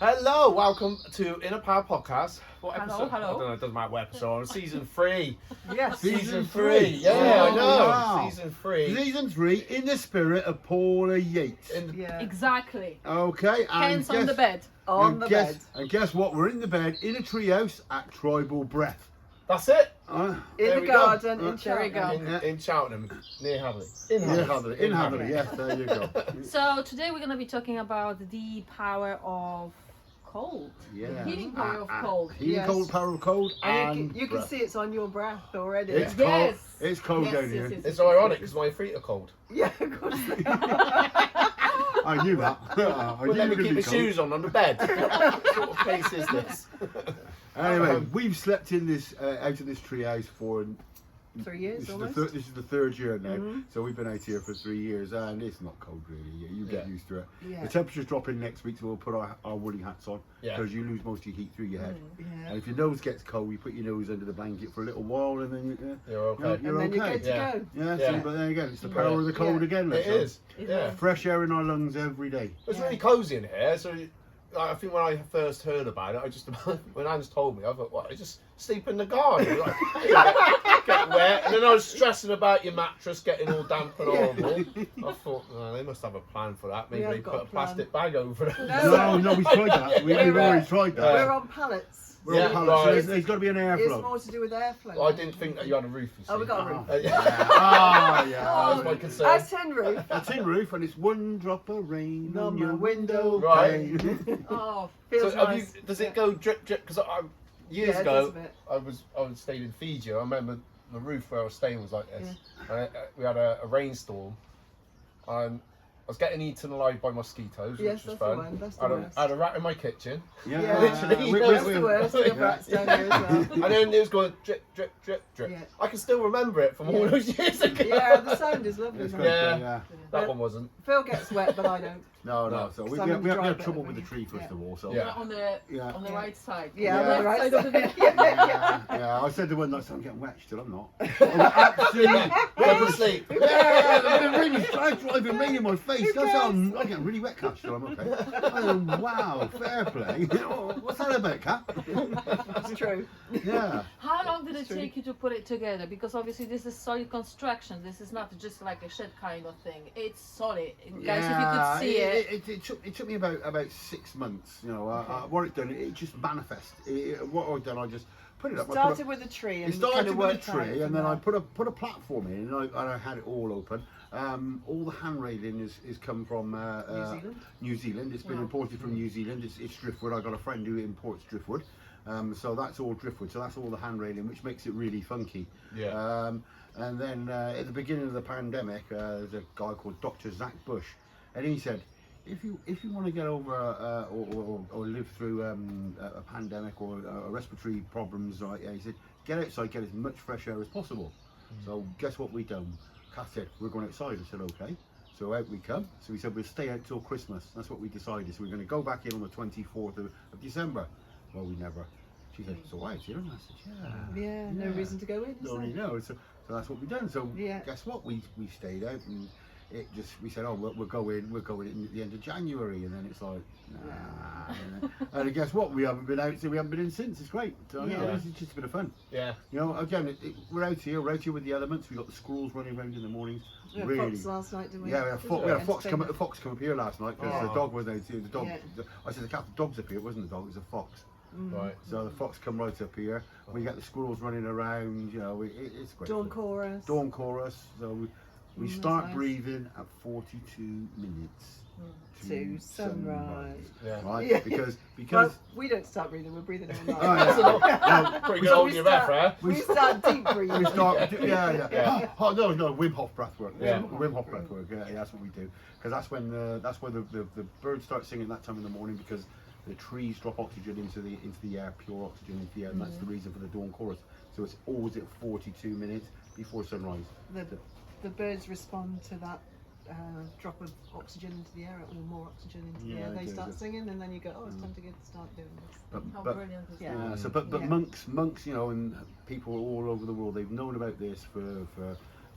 Hello, welcome to Inner Power Podcast. What episode? Hello. I don't know, it doesn't matter what episode. Season 3. Yes. Season 3. Yeah, I know. Wow. Season 3. Season 3 in the spirit of Paula Yates. Yeah. Exactly. Okay, and Hands on the bed. On the bed. And guess what? We're in the bed in a treehouse at Tribal Breath. That's it. In There the we go. garden in There we go. Cheltenham. In Cheltenham, near Hadley. In Hadley, yes, there you go. So today we're going to be talking about the power of cold. Yeah. The healing power of cold. Healing Yes. cold, power of cold, And and you can breath. see it's on your breath already. It's Yes. cold. It's cold Yes, down yes, here. yes. It's ironic because my feet are cold. Yeah, of course. I knew that. I Well, knew let it me would keep be my cold. shoes on the bed. What sort of place is this? Anyway, we've slept in this out of this treehouse for 3 years this is almost. this is the third year now. Mhm. So we've been out here for 3 years, and it's not cold really. You get Yeah. used to it. Yeah. The temperature's dropping next week, so we'll put our woolly hats on Yeah. because you lose most of your heat through your head. Yeah. And if your nose gets cold, you put your nose under the blanket for a little while, and then You're okay. you're And then okay. you're good to Yeah. go. Yeah, Yeah. See, but then again, it's the power of the cold Yeah. again. It let's is. It Yeah. is. Fresh air in our lungs every day. It's Yeah. really cosy in here. So I think when I first heard about it, I just when Anne's told me, I thought, what? I just sleep in the garden, like, get wet, and then I was stressing about your mattress getting all damp and horrible. I thought, oh, they must have a plan for that. Maybe We they have got put a a plan. plastic bag over it. No, we tried that. We've already tried that. We're on pallets. We're Yeah, on pallets, so right. there's got to be an It's airflow. more to do with airflow. I didn't think that you had a roof. You see. Oh, we got a roof. Ah, yeah. That was my concern. A tin roof. A tin roof, and it's one drop of rain On on my your window. Right. pane. Oh, So feels nice. does it go drip drip? Because years Yeah, it does ago, a bit. I was staying in Fiji. I remember the roof where I was staying was like this. And we had a rainstorm, and I was getting eaten alive by mosquitoes, Yes, which was that's the fun. one, that's the I worst. had a rat in my kitchen, Yeah, literally. that's the worst. We have rats down here as well. and then it was going drip drip drip drip. Yeah. I can still remember it from all Yeah. those years ago. Yeah, the sound is lovely. It's isn't great, it? Yeah. That one wasn't. Phil gets wet, but I don't. No. No. So So we I'm had, we dry had bit trouble over with the here. tree first Yeah. of all. So Yeah. On the Yeah. on the right side. Yeah, On the on the right side of the bed. yeah. I said the one night I'm getting wet still. I'm not. I'm absolutely. Go to sleep. Yeah, the rain is driving rain in my face. That's how I'm getting really wet, Cat. Still, I'm okay. I go, wow, fair play. What's that about, Cat? It's true. Yeah. How long did it It's true. take you to put it together? Because obviously this is solid construction. This is not just like a shed kind of thing. It's solid. Guys, if you could see it. It took me about 6 months. You know, what it done, it just manifest. What I've done, I just put it up. I put Started up- with a tree and It started kind of with a worked out tree, from and then I there. put a platform in, and I had it all open. All the hand railing is come from Zealand? New Zealand. It's been Yeah. imported from New Zealand. It's driftwood. I got a friend who imports driftwood, so that's all driftwood. So that's all the hand railing, which makes it really funky. Yeah. And then at the beginning of the pandemic, there's a guy called Dr. Zach Bush, and he said, if you want to get over or live through a pandemic or respiratory problems, right? He said, get outside, get as much fresh air as possible. So guess what we done? Kat said, we're going outside. I said, okay. So out we come. So we said we'll stay out till Christmas. That's what we decided. So we're going to go back in on the 24th of December. Well, we never. She said, so why? And I said, yeah. Yeah, no reason to go in. is No, there? you know. So that's what we done. So Yeah. guess what? We stayed out, and we said, oh, we'll go in at the end of January, and then it's like, nah. And guess what? We haven't been out, so we haven't been in since. It's great. So yeah, Yeah. this is just a bit of fun. Yeah. You know, again, we're out here with the elements. We got the squirrels running around in the mornings. We had Really. fox last night, didn't we? Yeah, we had a fox come Entertainment. up here last night because the Oh. dog wasn't out here. The dog, Yeah. I said the cat, the dog's up here. It wasn't the dog, it was a fox. Right. So the fox come right up here. We got the squirrels running around. You know, it's great. Dawn chorus. Dawn chorus. So we that's start nice. breathing at 42 minutes To sunrise. Yeah. Right? Yeah. Because Well, we don't start breathing, we're breathing all night. Oh, yeah. No, Pretty good holding your breath, right? We start deep breathing. we start. Yeah. Yeah. Oh, no, Wim Hof Breathwork. Yeah. Wim Hof Breathwork. Yeah, that's what we do. Because that's when the birds start singing that time in the morning because the trees drop oxygen into the air, pure oxygen into the air, and that's the reason for the dawn chorus. So it's always at 42 minutes before sunrise. The birds respond to that drop of oxygen into the air, or more oxygen into the Yeah, air. they They do, start they- singing, and then you go, oh, it's time to start doing this. How But brilliant is Yeah. that? yeah, so but Yeah. monks, you know, and people all over the world, they've known about this for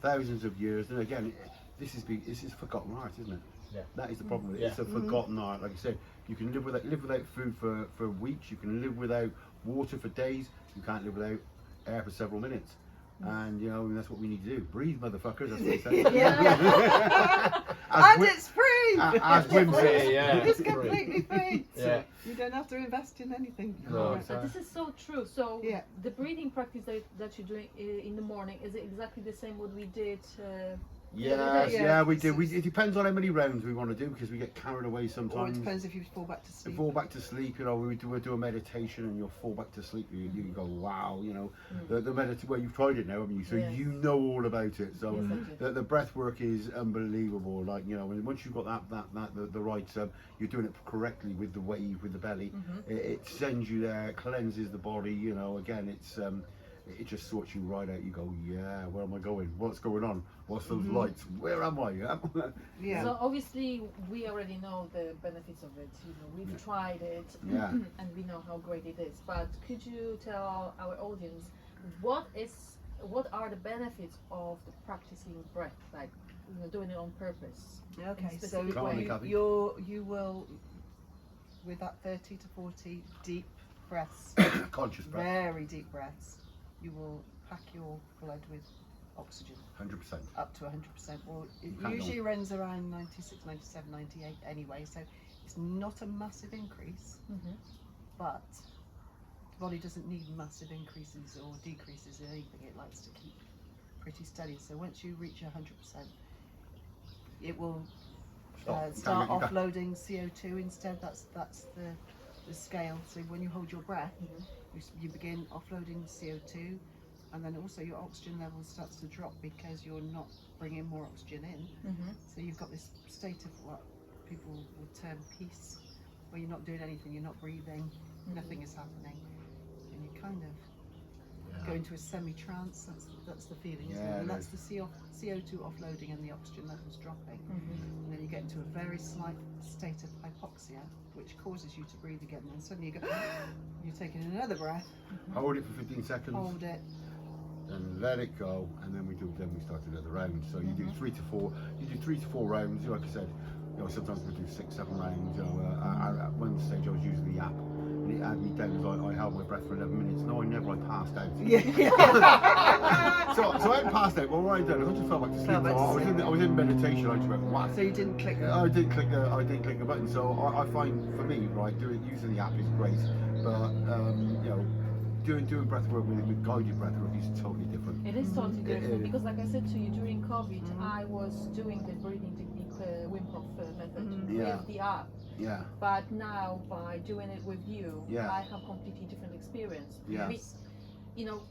thousands of years. And again, this is forgotten art, isn't it? Yeah. That is the problem with it. Yeah. It's a forgotten art. Like I said, You can live without food for weeks. You can live without water for days. You can't live without air for several minutes. And you know, and that's what we need to do. Breathe, motherfuckers. That's what they say. Yeah. As And Wim- it's free. as Wim says. Yeah, It's free. completely free. Yeah. You don't have to invest in anything. No. So this is so true. So Yeah. the breathing practice that you're doing in the morning, is it exactly the same what we did? Yes, Yeah. yeah, we do. It depends on how many rounds we want to do because we get carried away Or it sometimes. depends if you fall back to You sleep. fall back to sleep, you know, we'll do a meditation and you'll fall back to sleep. You go, wow, you know, the meditation, well, you've tried it now, haven't you? So Yes. you know all about it. So Yes, I do. the breath work is unbelievable. Like, you know, and once you've got the right, you're doing it correctly with the wave, with the belly. It sends you there, it cleanses the body, you know, again, it just sorts you right out. You go, yeah, where am I going? What's going on? What's those lights? Where am I? Yeah. So obviously we already know the benefits of it. You know, we've tried it, Yeah. and we know how great it is. But could you tell our audience what are the benefits of the practicing breath, like doing it on purpose? Okay, in so specific Come on, way? Kathy. you will, with that 30 to 40 deep breaths, Conscious breath, very deep breaths, you will pack your blood with oxygen 100%. up to 100%. Well, it Can't usually go. runs around 96, 97, 98 anyway, so it's not a massive increase, but the body doesn't need massive increases or decreases in anything. It likes to keep pretty steady. So once you reach 100%, it will Stop. start You can't- offloading CO2 instead. That's the scale. So when you hold your breath, you begin offloading CO2, and then also your oxygen level starts to drop because you're not bringing more oxygen in. So you've got this state of what people would term peace, where you're not doing anything, you're not breathing, nothing is happening, and you kind of go into a semi-trance. That's the feeling, isn't Yeah, it? And it that's the CO2 offloading and the oxygen levels dropping. And then you get into a very slight state of hypoxia, which causes you to breathe again. And suddenly you go, you're taking another breath, Hold it for 15 seconds. hold it. And let it go, and then we start another round. So you do 3 to 4. You do 3 to 4 rounds. Like I said, you know, sometimes we do 6, 7 rounds. You know, at one stage I was using the app, and it had me down as I held my breath for 11 minutes. No, I never. I passed out. So I hadn't passed out. Well, what I did is I just fell back to sleep. Fell back to I was in meditation. I just went whack. So you didn't click the I didn't click the button. So I find for me, right, using the app is great, but you know, doing breath work with guided breath work is totally different. It is totally It different is. because, like I said to you, during COVID, I was doing the breathing technique, Wim Hof Method, Yeah. with the app. Yeah, But now, by doing it with you, Yeah. I have completely different experience. Yeah. You know,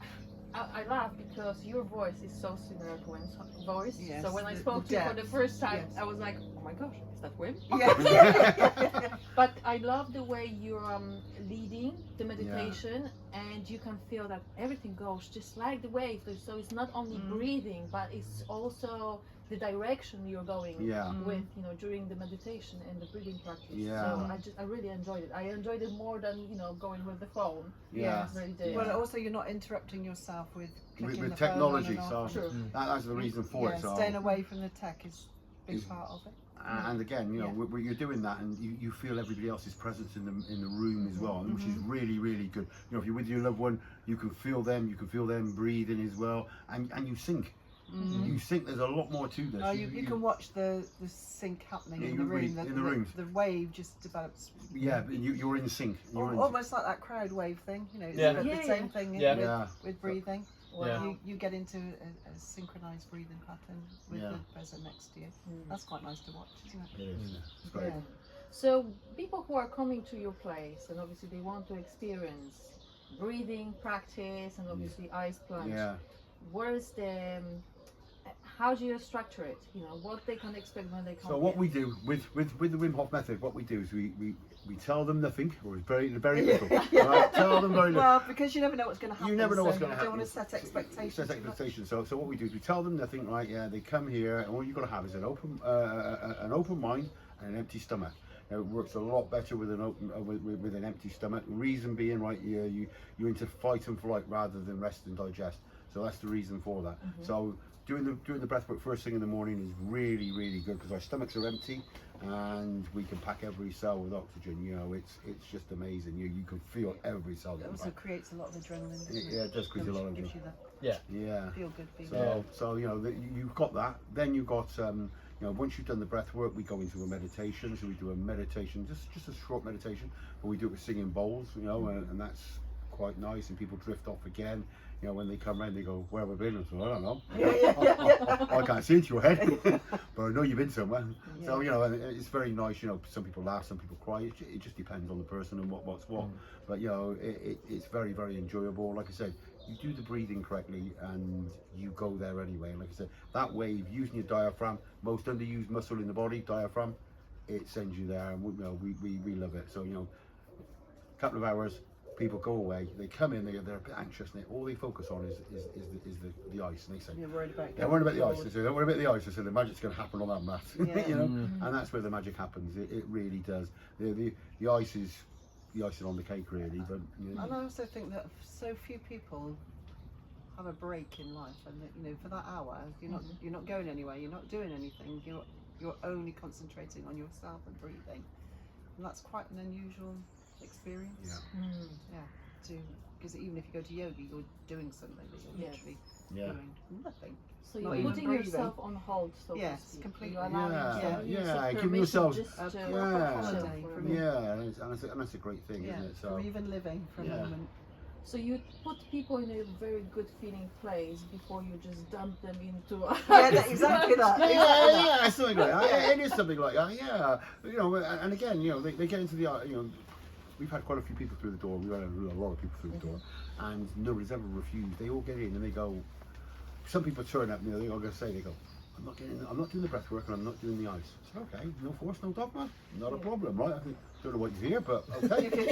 I laugh because your voice is so similar to Wim's voice. Yes, So when I the spoke to you for the depth, first time, yes. I was like, oh my gosh, is that Wim? Yeah. But I love the way you're leading the meditation, and you can feel that everything goes just like the wave. So it's not only breathing, but it's also the direction you're going Yeah. with, you know, during the meditation and the breathing practice. Yeah. So I really enjoyed it. I enjoyed it more than, you know, going with the phone. Yeah. I really did. Well, also you're not interrupting yourself with clicking with the phone on technology. and So off. True. that's the reason for Yeah, it. So. staying away from the tech is a big Is- part of it. And again, you know, Yeah. you're doing that, and you feel everybody else's presence in the room as well, which is really, really good. You know, if you're with your loved one, you can feel them breathing as well, and you sync. You sync. There's a lot more to this. Oh, you can watch the sync happening Yeah, in you the can room. read in the rooms. The wave just develops. Yeah, but you're in sync. You're in sync. Almost like that crowd wave thing, you know. It's Yeah. the Yeah, same yeah. thing Yeah. Yeah. with breathing. Wow. You get into a synchronized breathing pattern with Yeah. the person next to you. That's quite nice to watch, isn't it? It is. It's great. Yeah. So people who are coming to your place, and obviously they want to experience breathing practice and obviously ice plunge. Yeah. Where is the how do you structure it? You know, what they can expect when they come. So what in. we do with the Wim Hof Method, what we do is we tell them nothing, or very little. Right? Tell them very little. Well, because you never know what's going to happen. You never know what's so going to happen. You don't want to set expectations. Set expectations. So what we do is we tell them nothing, right? Yeah, they come here, and all you've got to have is an open mind and an empty stomach. Now, it works a lot better with an with an empty stomach. Reason being, right? You're into fight and flight rather than rest and digest. So that's the reason for that. So doing the breath work first thing in the morning is really, really good because our stomachs are empty, and we can pack every cell with oxygen. You know, it's just amazing. You can feel every cell It getting also back. creates a lot of adrenaline. doesn't it? Yeah, it does create a lot of gives adrenaline. you that Yeah. feel good feeling. So you know you've got that. Then you've got you know, once you've done the breath work, we go into a meditation. So we do a meditation, just a short meditation, but we do it with singing bowls. You know, and that's quite nice. And people drift off again. You know, when they come around, they go, "Where have I been?" So I don't know. I can't see into your head, but I know you've been somewhere. Yeah. So you know, and it's very nice. You know, some people laugh, some people cry. It just depends on the person and what's what. But you know, it's very, very enjoyable. Like I said, you do the breathing correctly, and you go there anyway. And like I said, that wave using your diaphragm, most underused muscle in the body, diaphragm, it sends you there, and we love it. So you know, a couple of hours. People go away, they come in, they're a bit anxious, and all they focus on is the ice. And they say, You're worried about they're worried about the ice. They say, don't worry about the ice. They say, the magic's going to happen on that mat. Yeah. You know, and that's where the magic happens. It really does. The ice is the icing on the cake, really. But you know, And I also think that so few people have a break in life, and that, you know, for that hour, you're not going anywhere. You're not doing anything. You're only concentrating on yourself and breathing, and that's quite an unusual experience. Because even if you go to yoga, you're doing something that you're Yes. literally yeah. doing nothing. So Not you're even putting breathing. yourself on hold, so to Yes, speak. completely. You're allowing yourself, Yeah, yourself give permission yourselves just to holiday chill for a from- minute. Yeah, and that's a great thing, Yeah, isn't it? from even living for a Yeah. moment. So you put people in a very good feeling place before you just dump them into Exactly that. Yeah, something like that. It is something like that. Yeah, you know, and again, you know, they get into the, you know, we've had quite a few people through the door. We've had a lot of people through the door, and nobody's ever refused. They all get in and they go. Some people turn up, you know, they're all going to say, they go, I'm not doing the breath work and I'm not doing the ice. I said, okay, no force, no dogma, not a problem, right? I think, don't know what you hear, but okay. You can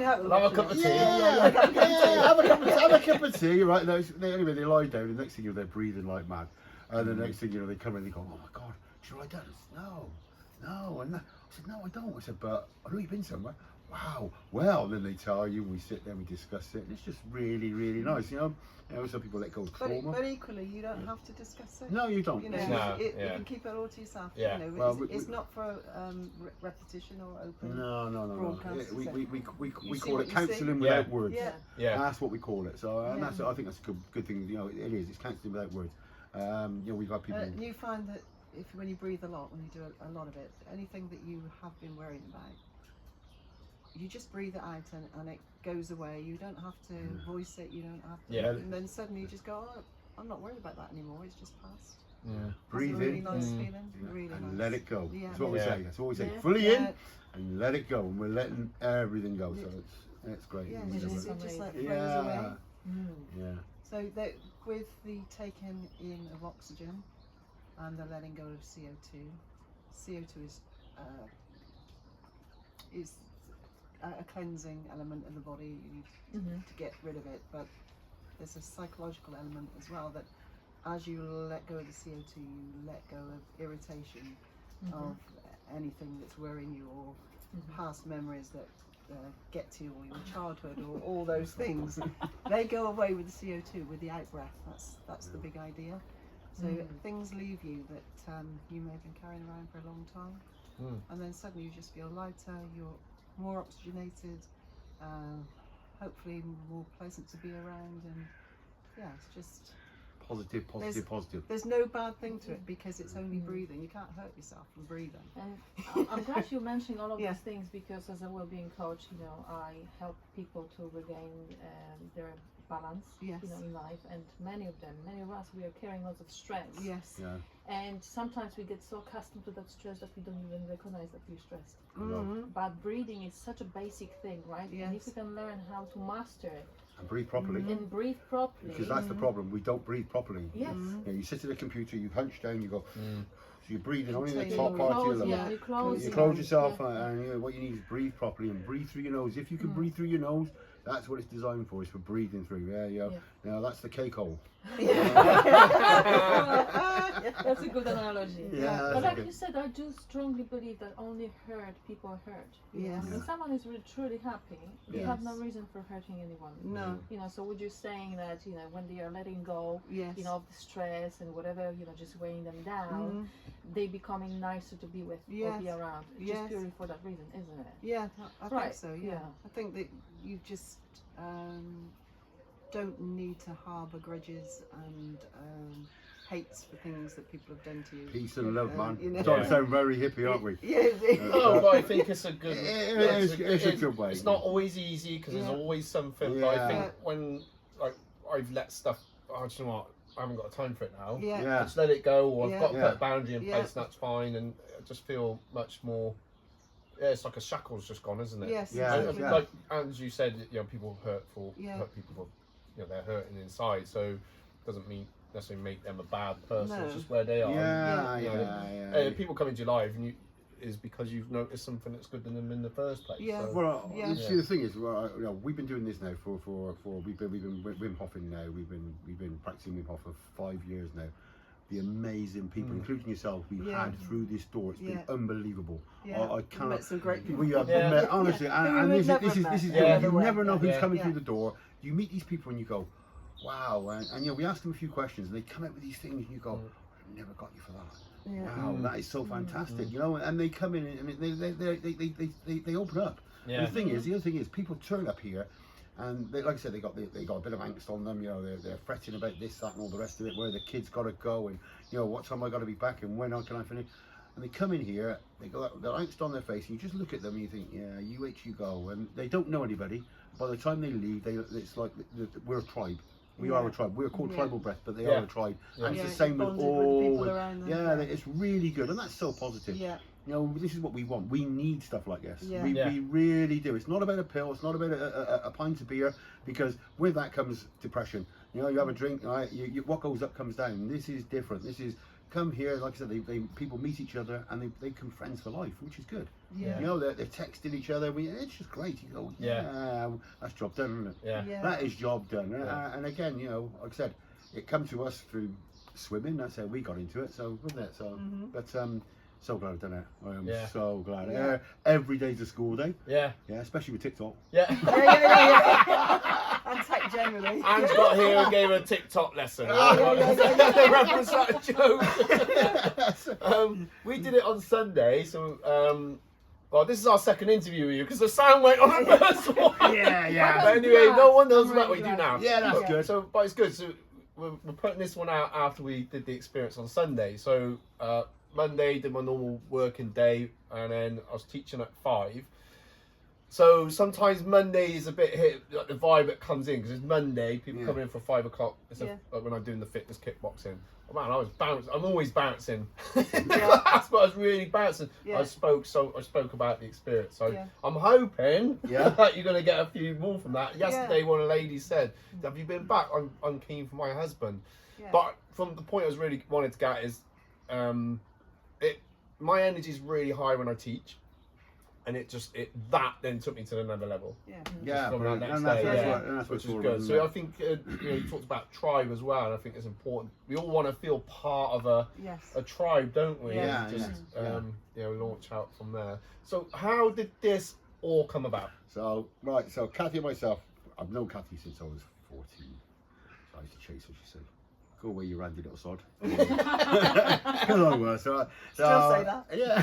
have Have a cup of tea. Have a cup of tea, right? Anyway, they lie down, and the next thing you know, they're breathing like mad. And the next thing you know, they come in and they go, oh my God, should I lie down? I said, no. And I said, no, I don't. I said, but I know you've been somewhere. Wow. Well, then they tell you, we sit there, we discuss it, and it's just really, really nice, you know? You know, some people let go of trauma. But equally, you don't have to discuss it. No, you don't. You know, No, you yeah. can keep it all to yourself. Yeah. You know, Well, it's not for repetition or open. No. broadcast, We You see call what it you counselling see. without Yeah. words. Yeah. Yeah. That's what we call it. So, and Yeah. I think that's a good thing. You know, it is. It's counselling without words. You know, we've got people. You find that when you breathe a lot, when you do a lot of it, anything that you have been worrying about, you just breathe it out and it goes away. You don't have to voice it. You don't have to. Yeah. And then suddenly you just go, oh, I'm not worried about that anymore. It's just past. Yeah. Breathe That's a really in nice feeling. Really and nice. let it go. Yeah. That's what we Yeah. say. That's what we say. Yeah. Fully in Yeah. and let it go. And we're letting everything go. So it's great. Yeah, Which it is just like flows Yeah. away. Yeah. So that with the taking in of oxygen and the letting go of CO2, CO2 is a cleansing element of the body. You need to get rid of it, but there's a psychological element as well that as you let go of the CO2, you let go of irritation of anything that's worrying you or past memories that get to you or your childhood or all those things. They go away with the CO2, with the out breath. That's the big idea. So things leave you that you may have been carrying around for a long time, and then suddenly you just feel lighter, you're more oxygenated, hopefully more pleasant to be around, and yeah, it's just Positive. there's no bad thing to it because it's only breathing. You can't hurt yourself from breathing. And I'm glad you're mentioning all of Yeah. these things because as a well-being coach, you know, I help people to regain their balance, Yes. you know, in life. And many of us, we are carrying lots of stress. Yes. Yeah. And sometimes we get so accustomed to that stress that we don't even recognize that we're stressed. Mhm. But breathing is such a basic thing, right? And if Yes. we can learn how to master it And breathe properly. and breathe properly. Because that's the problem. We don't breathe properly. Yes. You know, you sit at a computer, you hunch down, you go. So you're breathing only in the Contain top your part of your Close, lungs. yeah, you close, You it. close yourself, Yeah. and you know, what you need is breathe properly and breathe through your nose. If you can breathe through your nose, that's what it's designed for. It's for breathing through. Yeah. Now that's the cake hole. That's a good analogy. Yeah, But that's like good. you said, I do strongly believe that only hurt people hurt. Yes. When someone is really truly happy, you Yes. have no reason for hurting anyone. No. You know, so would you saying that, you know, when they are letting go, Yes. you know, of the stress and whatever, you know, just weighing them down, they becoming nicer to be with or Yes. be around. It's Yes. just purely for that reason, isn't it? Yeah, I think Right, so. Yeah. yeah. I think that you just don't need to harbour grudges and hates for things that people have done to you. Peace and love, man. You know? Starting to sound very hippie, aren't we? Yeah. No, but I think it's a good. It's a good way. It's not always easy because there's Yeah. always something. But I think when like I've let stuff, do you know what? I haven't got time for it now. Yeah. Yeah. Just let it go, or I've Yeah. got to Yeah. put a boundary in Yeah. place, and that's fine. And I just feel much more. Yeah, it's like a shackle's just gone, isn't it? Yes. Yeah, And, exactly. yeah. like as you said, you know, people hurt people for, you know, they're hurting inside. So it doesn't mean necessarily make them a bad person. No. It's just where they are. Yeah, You yeah, know, yeah. people come into your life and you is because you've noticed something that's good in them in the first place. Yeah. So, Well, Yeah. you see, the thing is, well, you know, we've been doing this now for we've been Wim Hofing now. We've been practicing Wim Hof for 5 years now. The amazing people, including yourself, we've Yeah. had through this door. It's been Yeah. unbelievable. Yeah. I We've cannot. met some great people. We have Yeah. met, honestly, Yeah. and Who this we've is never this is met. Yeah. you never know who's Yeah. coming Yeah. through the door. You meet these people and you go, wow, and you know, we ask them a few questions and they come out with these things and you go, I never got you for that. Yeah. Wow, that is so fantastic, you know. And they come in and they open up. Yeah. And the other thing is, people turn up here, and they, like I said, they got a bit of angst on them. You know, they're fretting about this, that, and all the rest of it. Where the kids got to go, and you know, what time I got to be back, and when can I finish? And they come in here, they got the angst on their face, and you just look at them and you think, yeah, you wait till you go, and they don't know anybody. By the time they leave, it's like we're a tribe. We are a tribe. We're called Tribal Breath, but they are a tribe. Yeah. And it's Yeah, the same with bonded with the all. people around them. Yeah, it's really good, and that's so positive. Yeah. You know, this is what we want. We need stuff like this. Yeah. We really do. It's not about a pill. It's not about a pint of beer, because with that comes depression. You know, you have a drink, right? What goes up comes down. This is different. This is come here. Like I said, people meet each other and they become friends for life, which is good. Yeah. You know, they're texting each other. It's just great. You go, yeah, that's job done, isn't it? Yeah. Yeah. That is job done. Yeah. And again, you know, like I said, it come to us through swimming. That's how we got into it. So, wasn't it? So, but so glad I've done it. I am so glad. Yeah. Every day's a school day. Yeah. Yeah, especially with TikTok. Yeah. Yeah. And tech generally. Anne's got here and gave her a TikTok lesson. Yeah. Reference that joke. We did it on Sunday, so well, this is our second interview with you because the sound went on the first one. Yeah, But anyway, no one knows I'm about what really we do now. Yeah, that's Yeah. good. So, but it's good. So we're putting this one out after we did the experience on Sunday. So Monday did my normal working day, and then I was teaching at 5. So sometimes Monday is a bit hit, like the vibe that comes in because it's Monday. People come in for 5 o'clock. It's like when I'm doing the fitness kickboxing. Oh, man, I was bouncing. I'm always bouncing. That's what I was really bouncing. Yeah. I spoke about the experience. So Yeah. I'm hoping Yeah. that you're going to get a few more from that. Yesterday, one of the ladies said, "Have you been back? I'm keen for my husband." Yeah. But from the point I was really wanted to get is, my energy is really high when I teach, and that then took me to another level. Yeah. Yeah, From brilliant. that next And that's, day, that's yeah. what, and that's Which what's is all good. about, So isn't I it? think you talked about tribe as well, and I think it's important. We all want to feel part of a Yes. tribe, don't we? Yeah. And just Yeah. launch out from there. So how did this all come about? So, right, so Kathy and myself, I've known Kathy since I was 14. So I used to chase her, she said, go away, you randy little sod. Come on, well, so Still say that. Yeah.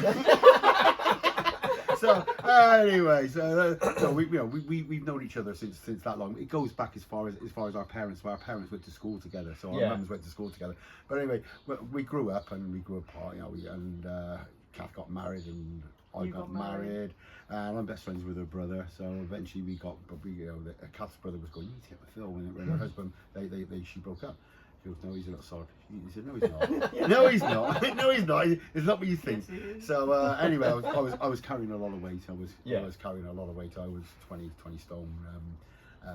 So anyway, so we've known each other since that long. It goes back as far as our parents. Our parents went to school together, so our mums went to school together. But anyway, we grew up and we grew apart. You know, Kath got married and I got married. And I'm best friends with her brother. So eventually Kath's brother was going, you need to get with Phil. When her husband, she broke up. He goes, no, he's a little sod. He said, no, he's not. No, he's not. No, he's not. It's not what you think. So anyway, I was carrying a lot of weight. I was carrying a lot of weight. I was 20 stone.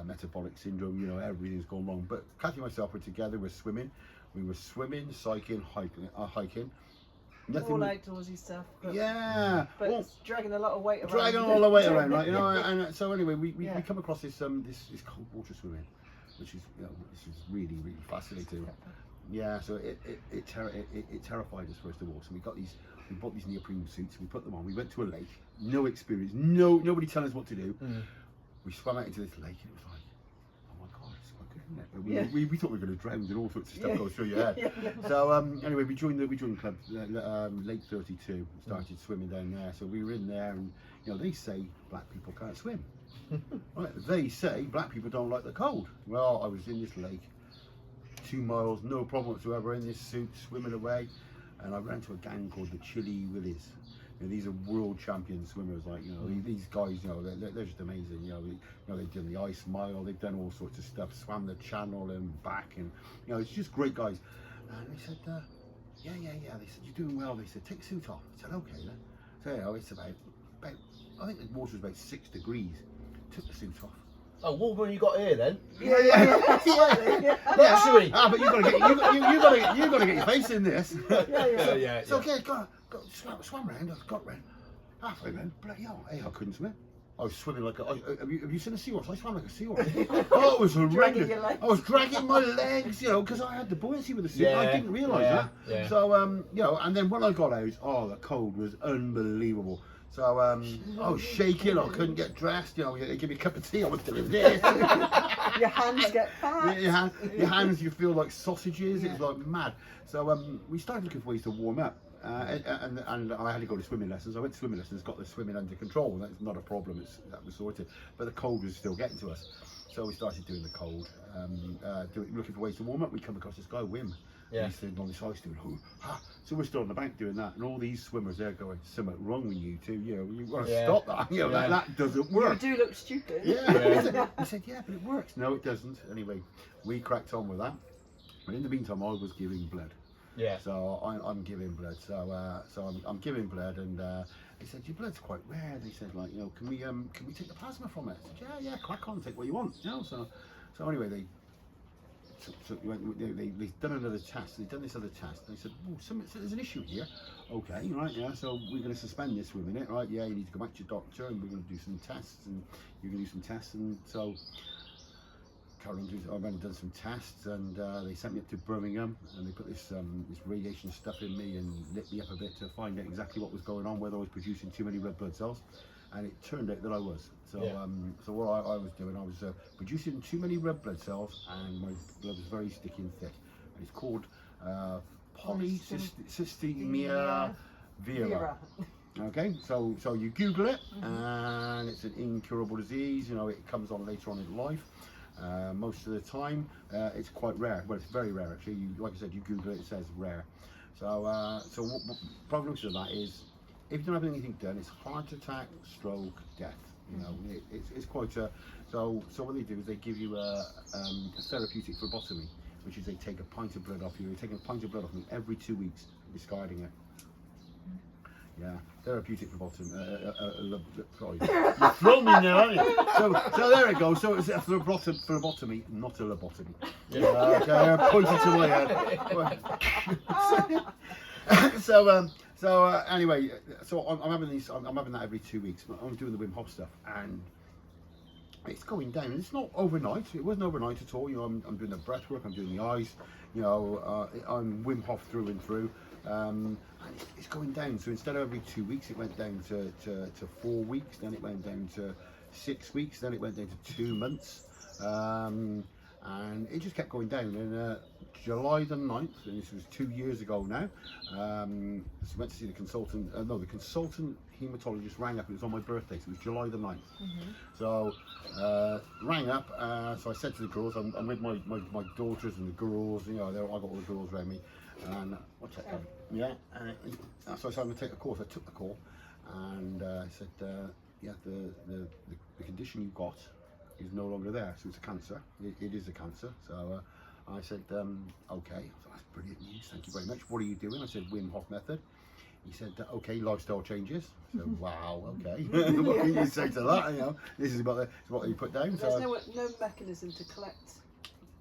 Metabolic syndrome. You know, everything's gone wrong. But Kathy and myself were together. We're swimming. We were swimming, cycling, hiking. Nothing. All outdoorsy stuff. But, But it's dragging a lot of weight around. dragging all the weight around, right? You know. And so anyway, we come across this cold water swimming. which is really fascinating. Yeah, so it terrified us first of all. So we bought these neoprene suits. We put them on. We went to a lake. No experience. Nobody telling us what to do. We swam out into this lake, and it was like, oh my god, it's quite good, isn't it? We thought we were going to drown, and all sorts of stuff goes through your head. So anyway, we joined the club, Lake 32. Started swimming down there. So we were in there, and they say black people can't swim. Right? They say black people don't like the cold. Well, I was in this lake, 2 miles, no problem whatsoever, in this suit, swimming away, and I ran to a gang called the Chili Willies. These are world champion swimmers, like these guys. They're just amazing. They've done the ice mile, they've done all sorts of stuff, swam the channel and back, and it's just great guys. And they said, yeah. They said, you're doing well. They said, take the suit off. I said, okay then. So it's about I think the water's about 6 degrees. Took the suit off. Oh, warmer than you got here then? Yeah. Luxury. But you gotta get your face in this. Yeah. So okay, swam round. I got round halfway round. Bloody hell! Hey, I couldn't swim. I was swimming like have you seen a seahorse? I swam like a seahorse. Oh, it was horrendous. I was dragging my legs, because I had the buoyancy with the suit. I didn't realise that. Yeah. So and then when I got out, the cold was unbelievable. So I was shaking. I couldn't get dressed. They give me a cup of tea. I was doing this. Your hands get fat. Your hands, you feel like sausages. It was like mad. So we started looking for ways to warm up. And I had to go to swimming lessons. I went to swimming lessons, got the swimming under control. That's not a problem. That was sorted. But the cold was still getting to us. So we started doing the cold, looking for ways to warm up. We come across this guy, Wim. He's sitting on this ice doing, so we're still on the bank doing that, and all these swimmers there going, something wrong with you two. You want to stop that. That doesn't work. You do look stupid. Yeah. He said, yeah, but it works. No, it doesn't. Anyway, we cracked on with that. But in the meantime, I was giving blood. Yeah. So I'm giving blood. So I'm giving blood, and they said your blood's quite rare. They said can we take the plasma from it? I said, yeah, crack on, take what you want. So anyway they've done another test. They've done this other test. They said, so there's an issue here. Okay, right, yeah. So we're going to suspend this for a minute, right? Yeah, you need to go back to your doctor, and we're going to do some tests, and you're going to do some tests, and so. I've only done some tests, and they sent me up to Birmingham, and they put this radiation stuff in me and lit me up a bit to find out exactly what was going on, whether I was producing too many red blood cells, and it turned out that I was. So so what I was doing, I was producing too many red blood cells, and my blood was very sticky and thick, and it's called polycythemia vera. Okay, so you Google it, and it's an incurable disease. It comes on later on in life. Most of the time, it's quite rare. Well, it's very rare actually. Like I said, you Google it, it says rare. So what prognosis of that is, if you don't have anything done, it's heart attack, stroke, death. It's quite a. So what they do is they give you a therapeutic phlebotomy, which is they take a pint of blood off you. They're taking a pint of blood off me every 2 weeks, discarding it. Yeah, therapeutic phlebotomy. Sorry, you throw me now, haven't you? So there it goes. So it's a phlebotomy, not a lobotomy. Okay, pointing to my head. So anyway, so I'm having these. I'm having that every 2 weeks. I'm doing the Wim Hof stuff, and it's going down. And it's not overnight. It wasn't overnight at all. I'm doing the breathwork. I'm doing the eyes. I'm Wim Hof through and through. And it's going down. So instead of every 2 weeks, it went down to 4 weeks. Then it went down to 6 weeks. Then it went down to 2 months. And it just kept going down. And July the 9th, and this was 2 years ago now, so went to see the consultant. The consultant hematologist rang up. It was on my birthday, so it was July the 9th. So rang up. So I said to the girls, I'm with my daughters and the girls. I got all the girls around me. And I'll check that. Yeah. So I said I'm going to take a call. So I took the call, and I said, yeah, the condition you got is no longer there. So it's a cancer. It is a cancer. So I said, okay. So that's brilliant news. Thank you very much. What are you doing? I said, Wim Hof Method. He said, okay, lifestyle changes. So wow, okay. What can you say to that? This is about what you put down. There's no mechanism to collect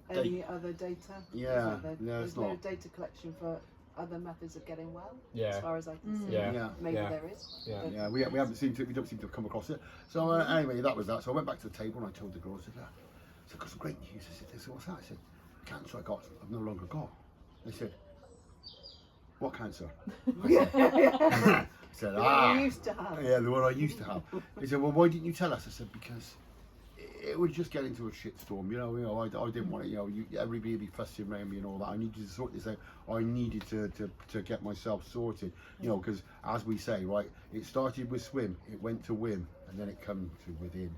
any other data. Yeah, there's it's no not. data collection for other methods of getting well. Yeah. As far as I can see. Yeah. Maybe there is. Yeah, we don't seem to have come across it. So anyway, that was that. So I went back to the table and I told the girls, I said, So I got some great news. I said, so what's that? I said, cancer I've no longer got. They said, what cancer? I said, The one you used to have. Yeah, the one I used to have. They said, well, why didn't you tell us? I said, because it would just get into a shitstorm, you know. I didn't want it, you know. Everybody would be fussing around me and all that. I needed to sort this out. I needed to get myself sorted, you know, because as we say, right, it started with swim, it went to Wim, and then it come to within.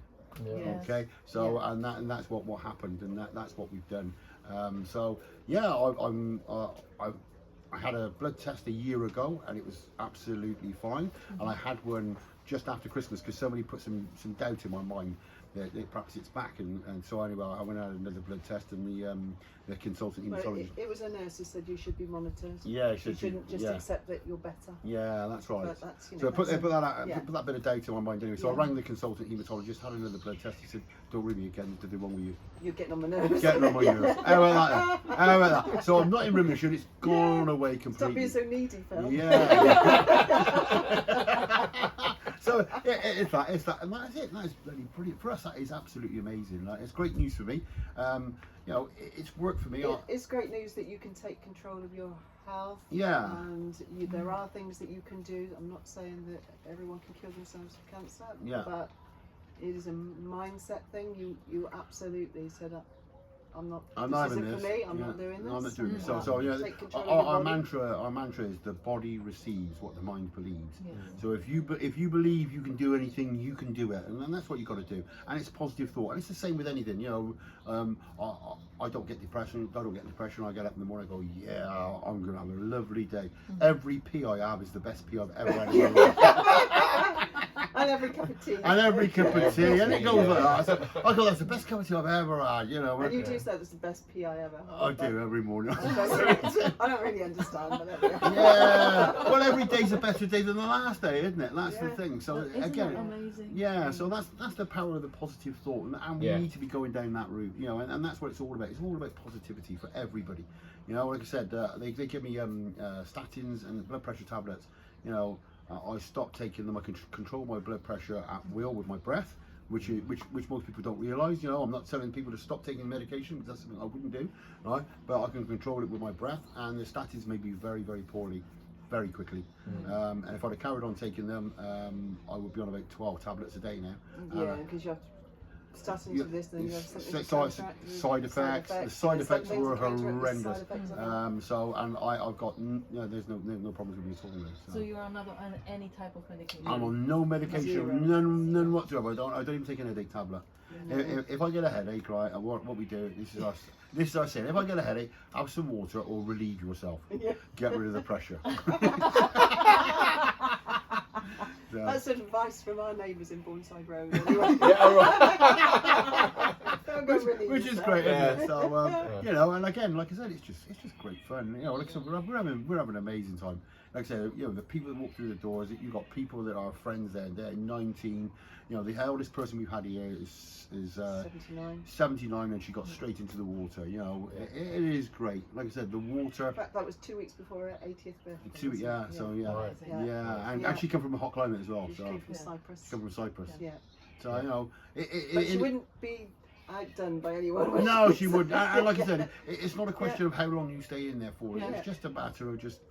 Yeah. Yes. Okay, so and that's what happened, and that's what we've done. So yeah, I had a blood test a year ago, and it was absolutely fine. And I had one just after Christmas because somebody put some doubt in my mind that perhaps it's back, and so anyway, I went out and had another blood test, and the consultant Well, hematologist. it was a nurse who said you should be monitored. Yeah, You shouldn't just accept that you're better. Yeah, that's right. But that's, you So know, put that out, yeah. put that bit of data in my mind anyway. So I Yeah. rang the consultant hematologist, had another blood test. He said, "Don't ring me again. There's nothing wrong with you." You're getting on my nerves. Getting on my nerves. How about that? How about that? So I'm not in remission. It's gone away completely. Stop being so needy, Phil. Yeah. So it's that, and that's it. That is bloody brilliant for us. That is absolutely amazing. Like, it's great news for me. You know, it's worked for me. It's great news that you can take control of your health. Yeah. And there are things that you can do. I'm not saying that everyone can kill themselves with cancer. Yeah. But it is a mindset thing. You absolutely said, I'm not having isn't this. for me. I'm Yeah. not doing this. No, I'm not doing this. So yeah, Take control of our your body. mantra is the body receives what the mind believes. Yeah. So if you believe you can do anything, you can do it, and then that's what you got to do. And it's positive thought, and it's the same with anything. You know, I don't get depression. I don't get depression. I get up in the morning. I go, yeah, I'm gonna have a lovely day. Every pee I have is the best pee I've ever had in my life. And every cup of tea. And every cup of tea, and it goes like that. I go, that's the best cup of tea I've ever had. You know. And you do say that's the best pee I ever had. I do every morning. I don't really understand, but there we are. Yeah. Well, every day's a better day than the last day, isn't it? That's the Yeah. thing. So Isn't again, that amazing? yeah. So that's the power of the positive thought, and we Yeah. need to be going down that route, you know. And that's what it's all about. It's all about positivity for everybody. You know, like I said, they give me statins and blood pressure tablets. You know, I stopped taking them. I can control my blood pressure at will with my breath. Which most people don't realise. You know, I'm not telling people to stop taking medication because that's something I wouldn't do, right? But I can control it with my breath, and the statins made me very, very poorly, very quickly. And if I'd have carried on taking them, I would be on about 12 tablets a day now. Yeah, because you have statins Yeah, for this, then you have something to side counteract the side effects. The side and effects something were to counteract the horrendous. side effects of it. So, and I've got there's no problems with me at all. So you are not on any type of medication? I'm on no medication, Zero. none whatsoever. I don't even take an headache tablet. If I get a headache, right, and what we do, this is our saying. If I get a headache, have some water or relieve yourself. Yeah. Get rid of the pressure. So, That's advice from our neighbours in Bourneside Road. Anyway. Yeah, right. Don't go relieve which is yourself. great, Yeah. isn't it? So you know, and again, like I said, it's just great fun. You know, like I said, we're having an amazing time. Like I said, you know, the people that walk through the doors, you've got people that are friends there. They're 19. You know, the eldest person we've had here is 79. 79, and she got straight into the water. You know, it is great. Like I said, the water. In fact, that was 2 weeks before her 80th birthday. Yeah, so yeah, Right. yeah, and Yeah. actually come from a hot climate as well. She So came from Yeah. Cyprus. come from Cyprus. Yeah. So you know, But she wouldn't be outdone by anyone. would No, she So- wouldn't. And like I said, it's not a question of how long you stay in there for. Yeah. It's just a matter of just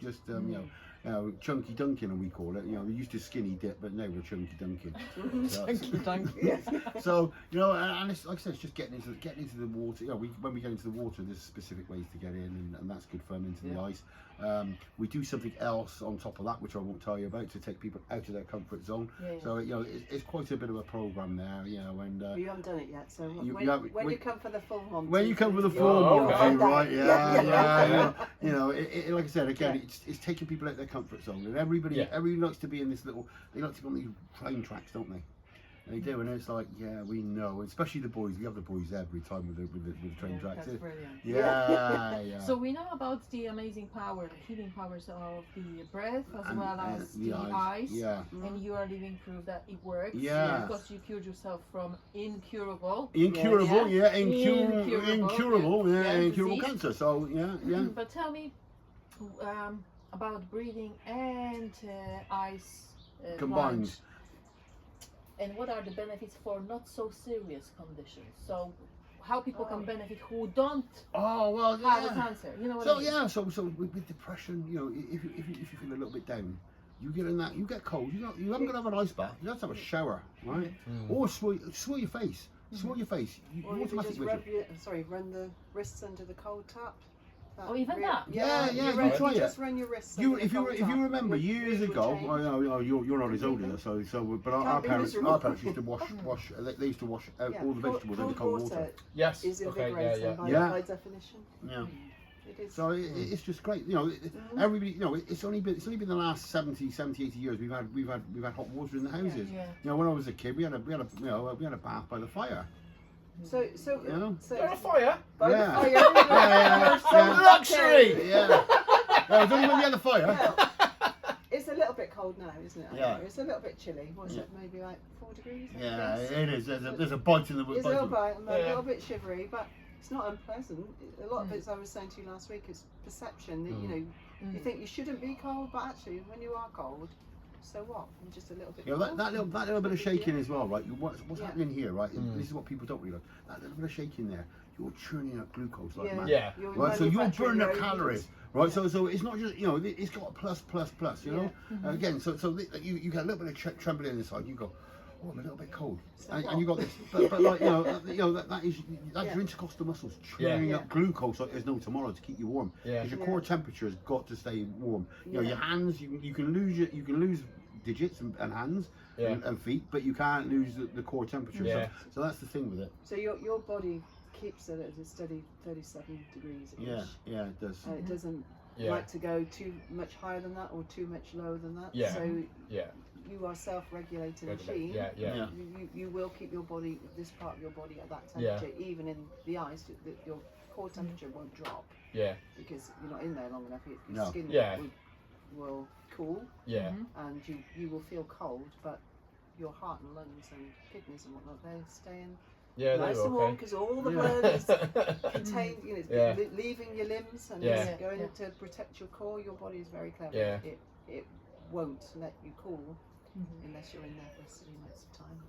you know, chunky dunking, and we call it. You know, we used to skinny dip, but now we're chunky dunking. So, so you know, and it's, like I said, it's just getting into the water. You know, when we get into the water, there's specific ways to get in, and that's good fun into the ice. We do something else on top of that, which I won't tell you about, to take people out of their comfort zone. Yeah. So you know, it's quite a bit of a program there. You know, and Well, you haven't done it yet, so You- when, you haven't- when when- you come for the full Monty. when you come with a you- full Oh, Monty, okay. right? Yeah. Yeah. You know, like I said, again, Yeah. it's taking people out their comfort zone, and everybody likes to be in this little. They like to be on these train tracks, don't they? And they do, and it's like, yeah, we know, especially the boys. We have the boys every time with the train tracks. That's brilliant. Yeah. So we know about the amazing power, the healing powers of the breath as And, well as the the eyes. Yeah. And you are living proof that it works. Yeah. Because you cured yourself from incurable. Incurable, Yeah. incurable, Yeah, incurable disease. cancer. So yeah. But tell me about breathing and eyes Combined. plunge. And what are the benefits for not so serious conditions? So how people can benefit who don't Oh well, have a yeah. cancer. You know what So I mean? yeah, so with depression, you know, if you feel a little bit down, you get in that, you get cold. You haven't got to have an ice bath. You have to have a shower, right? Or swirl your face. Swirl your face. You Or if you just automatically. run the wrists under the cold tap. Or even that. Yeah, you you try it. just run your wrists. You, under if the you cold if you tap, remember your years mood will ago, change. well, you're not as old as us, so but our be parents miserable. used to wash. They used to wash out Yeah, all the vegetables under cold water. Yes. Is Okay. invigorating Yeah. by definition. Yeah. It is. So it's just great, you know. Everybody, you know, it's only been the last 70, 80 years we've had hot water in the houses. Yeah. You know, when I was a kid, we had a bath by the fire. So You know? There's a fire. by Yeah. the fire. Yeah. Some luxury. Yeah. No, it's only when we had the fire. Well, it's a little bit cold now, isn't it? Yeah. It's a little bit chilly. What's Yeah. it? Maybe like 4 degrees. I Yeah, guess? it is. There's a bite in the It's a little bite. bit, a little bit shivery, but it's not unpleasant. A lot of it, as I was saying to you last week, is perception. That you know, you think you shouldn't be cold, but actually, when you are cold, so what? You're just a little bit. You know, that little bit of shaking as well, right? What's Yeah. happening here, right? This is what people don't realise. That little bit of shaking there, you're churning out glucose like Yeah. mad. Yeah. You're Right, so you're manufacturing burning your up own calories, right? So it's not just, you know, it's got a plus, you know. Again, so you get a little bit of trembling inside. You go, oh, I'm a little bit cold, and you got this, but like you know that's your intercostal muscles churning up glucose like there's no tomorrow to keep you warm. Yeah. Because your core temperature has got to stay warm. You know, your hands, you can lose digits and hands and feet, but you can't lose the core temperature. Yeah. So that's the thing with it. So your body keeps it at a steady 37 degrees. Yeah, it does. It doesn't Yeah. like to go too much higher than that or too much lower than that. Yeah. So Yeah. you are self-regulating machine. Yeah. Yeah. You will keep your body, this part of your body, at that Yeah. temperature. Even in the ice, your core temperature won't drop Yeah. because you're not in there long enough. Your No. skin Yeah. will cool, Yeah. and you will feel cold, but your heart and lungs and kidneys and whatnot, they're staying Yeah. nice and warm because all the blood is contained, you know, it's Yeah. leaving your limbs and Yeah. it's going to protect your core. Your body is very clever. Yeah. It won't let you cool unless you're in there for a silly amounts of time.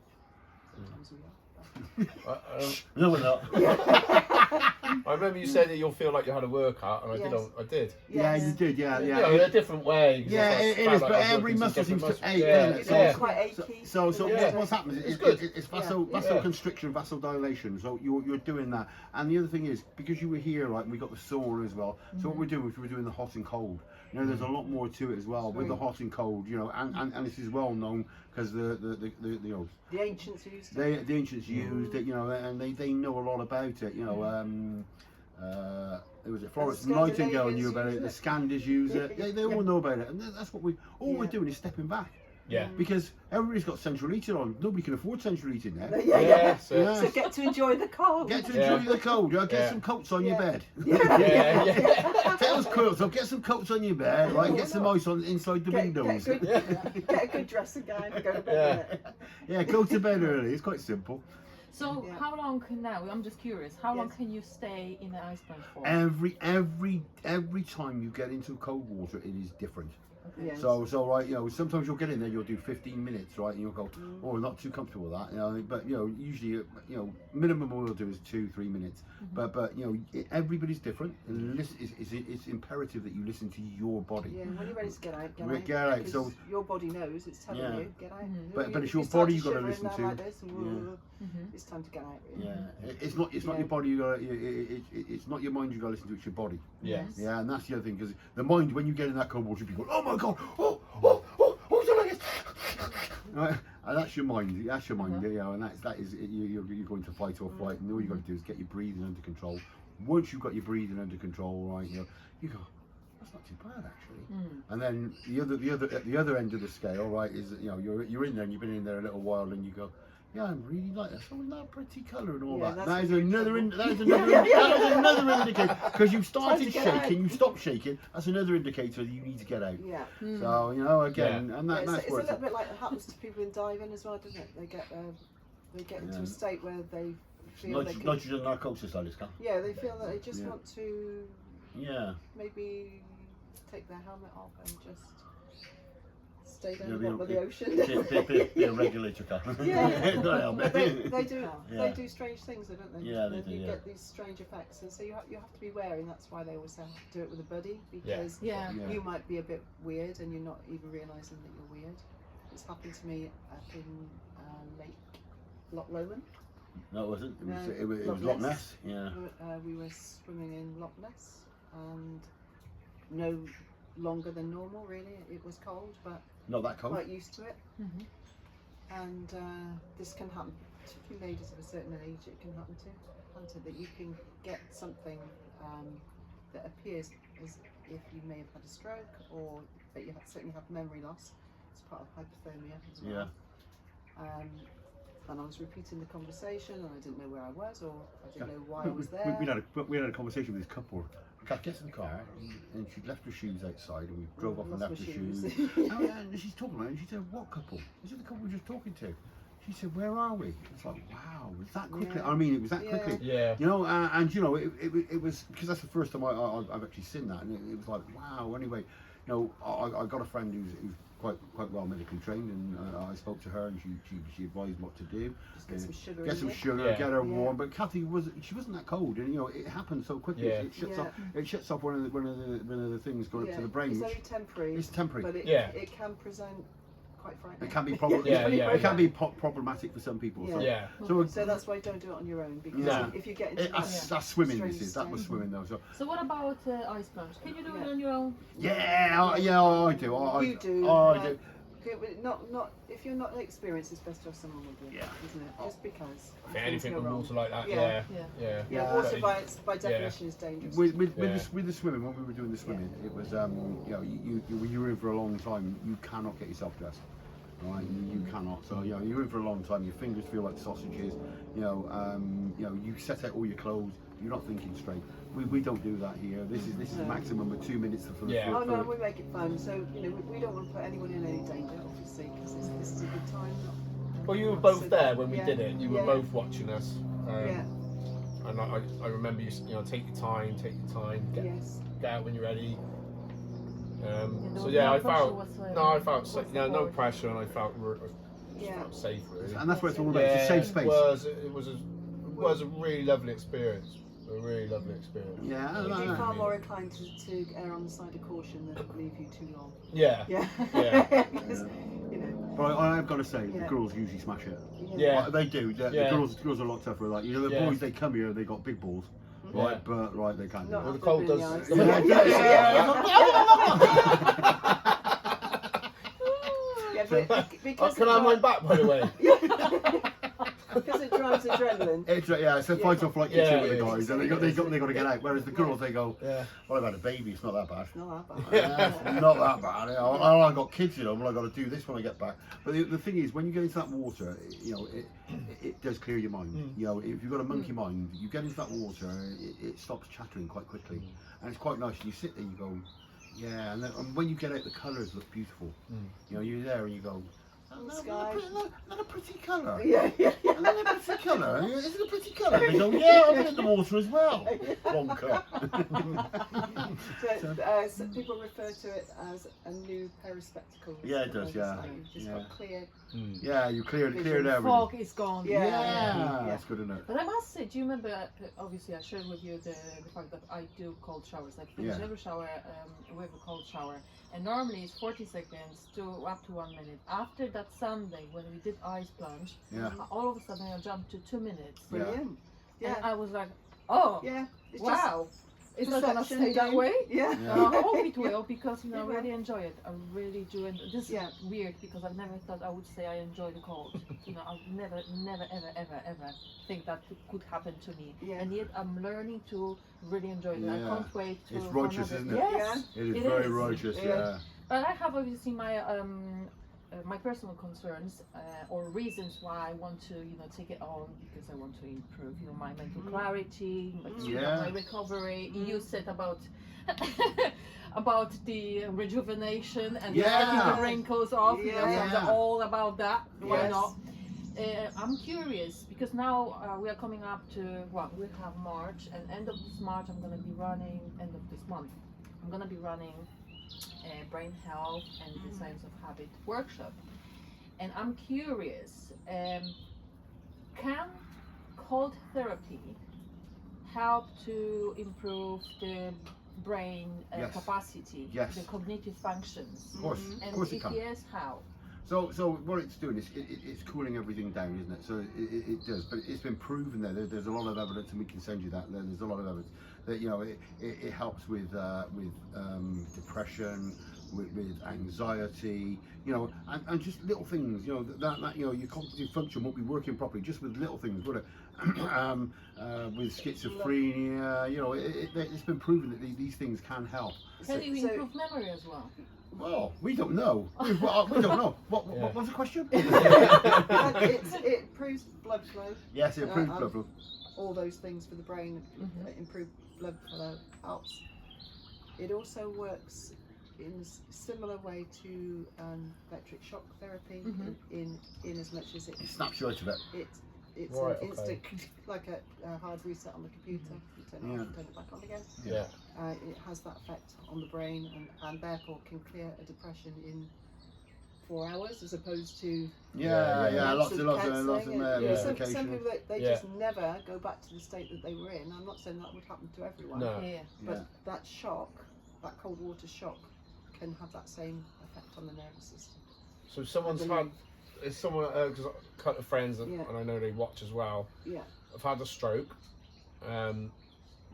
Sometimes we are. No, we're not. I remember you said that you'll feel like you had a workout, and I Yes. did. I did. Yeah, Yes. you did. Yeah. You know, in a different way. 'cause Yeah, I it felt is, like but I was every working some muscle seems different to ache, muscles. doesn't it? It's Yeah. quite achy. So Yeah. what's happened is It's good. it's Yeah. vasoconstriction, vasodilation. So you're doing that, and the other thing is because you were here, right? And we got the sauna as well. So what we're doing is we're doing the hot and cold. You know, there's a lot more to it as well with the hot and cold. You know, and this is well known because the you know The ancients used it. the ancients used it. You know, and they know a lot about it. You know. It was Florence Nightingale knew about it. The Scandis use it. They all know about it, and that's what we're doing is stepping back. Yeah. Because everybody's got central heating on. Nobody can afford central heating now. Yeah. Yeah. So get to enjoy the cold. Get to enjoy the cold. Get Yeah. some coats on your bed. Yeah. Take those quilts off. Get some coats on your bed. Right. Get some ice on inside the windows. Get a good dressing gown and go to bed in it. Yeah. Go to bed early. It's quite simple. So Yeah. how long can now? I'm just curious. How long Yes. can you stay in the ice plunge for? Every time you get into cold water, it is different. Yes. So right, you know, sometimes you'll get in there, you'll do 15 minutes, right, and you'll go, oh, I'm not too comfortable with that, you know. But you know, usually, you know, minimum we'll do is 2-3 minutes. But you know, everybody's different, and it's imperative that you listen to your body. Yeah, when you're ready to get out, Get out, because so- your body knows it's telling Yeah. you get out. But it's You your start body you've got to shiver listen in there to. like this, and it's time to get out. Yeah, it's not your body. You got it's not your mind you got to listen to. It's your body. Yeah. Yeah, and that's the other thing because the mind, when you get in that cold water, you go, oh my god, oh, right? And that's your mind. That's your mind. You know, and that is you're going to fight or flight, and all you got to do is get your breathing under control. Once you've got your breathing under control, right, you go, that's not too bad actually. And then the other end of the scale, right, is you know you're in there and you've been in there a little while, and you go, yeah, I'm really like that. So that pretty colour and all Yeah, that. that's That is when you're another in that is another indicator because you've started Time to get out. shaking, you've stopped shaking. That's another indicator that you need to get out. Yeah. So you know again, and Yeah, that's it's a where little bit like it happens to people in diving as well, doesn't it? They get into a state where they feel they can, nitrogen narcosis, that is, Carl. yeah, they feel that they just Yeah. want to Yeah. maybe take their helmet off and just stay down Yeah, the bottom of the ocean. Be a regulator, Carl. Yeah. No, But they do Yeah. they do strange things, don't they? Yeah, they And do, you yeah. get these strange effects, and so you have to be wary. And that's why they always say do it with a buddy, because Yeah. Yeah. you might be a bit weird and you're not even realising that you're weird. It's happened to me up in Lake Loch Lomond. No, it wasn't. It was, No, it was Loch Loch Ness. Ness. Yeah. We were swimming in Loch Ness, and no longer than normal. Really, it was cold, but Not that cold. quite used to it. Mhm. And this can happen, particularly ladies of a certain age. It can happen to Hunter, that you can get something that appears as if you may have had a stroke, or that you certainly have memory loss. It's part of hypothermia as well. Yeah. And I was repeating the conversation, and I didn't know where I was, or I didn't know why I was there. We had a conversation with this couple. Kat gets in the car and she'd left her shoes outside, and we drove off and Lost left my her shoes. And she's talking about it, and she said, "What couple?" Is it the couple we were just talking to? She said, "Where are we?" It's like, wow, was that quickly? Yeah. I mean, it was that Yeah. quickly. Yeah. You know, and you know, it was because that's the first time I've actually seen that, and it was like, wow. Anyway, you know, I got a friend who's quite well medically trained, and I spoke to her, and she advised what to do. Just get some sugar Get in some it. sugar, Yeah. get her Yeah. warm. But Kathy wasn't that cold, and you know it happened so quickly. Yeah. It shuts off one of the things going up to the brain. It's Which only temporary. it's temporary. But Yeah. it can present quite frightening. It can be Yeah. it can be problematic for some people. So, Yeah. so that's why don't do it on your own, because No. if you get into that's swimming. strange This is that was state. swimming though. So So what about ice plunge? Can you do it Yeah. on your own? yeah, I do. I You do. do. Okay, but not if you're not experienced, it's best to have someone with you, Yeah. isn't it? Just because. If anything with water like that, Yeah. yeah. Yeah. Yeah. Yeah, water by definition is dangerous. With Yeah. the swimming, when we were doing the swimming, it was you know when you're in for a long time, you cannot get yourself dressed. Right, you cannot. So you know you're in for a long time. Your fingers feel like sausages. You know you set out all your clothes. You're not thinking straight. We don't do that here. This is No. maximum of 2 minutes for the Yeah. Oh no, we make it fun. So you know we don't want to put anyone in any danger, obviously, because this is a good time. Well, you were both So- there when we yeah. did it. You were Yeah. both watching us. Yeah. And I remember you know, take your time, get Yes. out when you're ready. there So was yeah, no I pressure felt whatsoever. I felt Across the no board. pressure, and I felt Yeah. felt safe really. And that's what it's all about. It's a safe space. It was a really lovely experience. A really lovely experience. Yeah, You'd be no. far more inclined to err on the side of caution than leave you too long. Yeah. Yeah. Yeah. Because, you know. But I've got to say, the Yeah. girls usually smash it. Yeah. They do. The Yeah. girls are a lot tougher. Like you know, the Yeah. boys they come here, they got big balls, Yeah. right? But right, they can't. Not do Well, it. the cold does. Yeah, the yeah. cold does Yeah, but because Can I have mine back, by the way? because it drives adrenaline. It's a fight off like you Yeah, two with the yeah. guys, and they got to get out. Whereas the girls, they go, Yeah. well, I've had a baby, it's not that bad. It's not that bad. Yeah, it's not that bad. I've got kids, you know, well, I've got to do this when I get back. But the thing is, when you get into that water, you know, it does clear your mind. You know, if you've got a monkey mind, you get into that water, it stops chattering quite quickly. And it's quite nice. You sit there, you go, yeah, and when you get out, the colours look beautiful. You know, you're there and you go, The sky. Not a pretty colour. Yeah, yeah, yeah. Isn't it a pretty colour? Is it a pretty colour? They go, yeah, I've been in the water as well. Wonka. So people refer to it as a new pair of spectacles. Yeah, it does, yeah. Like you've just Yeah. got clear. Yeah, you cleared Vision. everything. Fog is gone. Yeah. Yeah, that's good, isn't it? But I must say, do you remember, obviously I shared with you the fact that I do cold showers. I finish Yeah. every shower with a cold shower. And normally it's 40 seconds to up to 1 minute. After that Sunday, when we did ice plunge, Yeah. all of a sudden I jumped to 2 minutes. Yeah. Brilliant. Yeah. And I was like, oh, Yeah. It's wow. It's not going to perception stay that again. way. Yeah. I hope it will, because you know, I Yeah. really enjoy it. I really do. And this is Yeah. weird because I've never thought I would say I enjoy the cold. You know, I've never, ever think that could happen to me. Yeah. And yet I'm learning to really enjoy it. I Yeah. can't wait to. It's for righteous, another- isn't it? Yes. It is It very is. righteous, Yeah. yeah. But I have obviously my personal concerns or reasons why I want to, you know, take it on, because I want to improve, you know, my mental clarity, Yeah. my recovery. You said about about the rejuvenation and Yeah. getting the wrinkles off. You know, so Yeah. I'm all about that. Why Yes. not? I'm curious because now we are coming up to we have March, and end of this March I'm going to be running. End of this month, I'm going to be running brain health and the science of habit workshop. And I'm curious, can cold therapy help to improve the brain Yes. capacity, Yes. the cognitive functions? Of course, And of course it if can. yes, how? So what it's doing is it's cooling everything down, isn't it? So it does, but it's been proven there's a lot of evidence, and we can send you that. There's a lot of evidence that it helps with depression, with anxiety, and just little things, that your cognitive function won't be working properly just with little things, would it? With schizophrenia, it's been proven that these things can help. Can you improve memory as well? Well, we don't know. We don't know. What was the question? It improves blood flow. Yes, it improves blood flow. All those things for the brain, improve blood flow helps. It also works in a similar way to electric shock therapy, in as much as it Snaps you out of it. it's Right, an okay. instant, like a hard reset on the computer. You turn it off and turn it back on again. Yeah. It has that effect on the brain, and therefore can clear a depression in 4 hours, as opposed to Lots of counselling. Some medication. people they just never go back to the state that they were in. I'm not saying that would happen to everyone, No. Yeah. but that shock, that cold water shock, can have that same effect on the nervous system. So someone's had, it's someone, because a couple of friends, and I know they watch as well, Yeah. have had a stroke.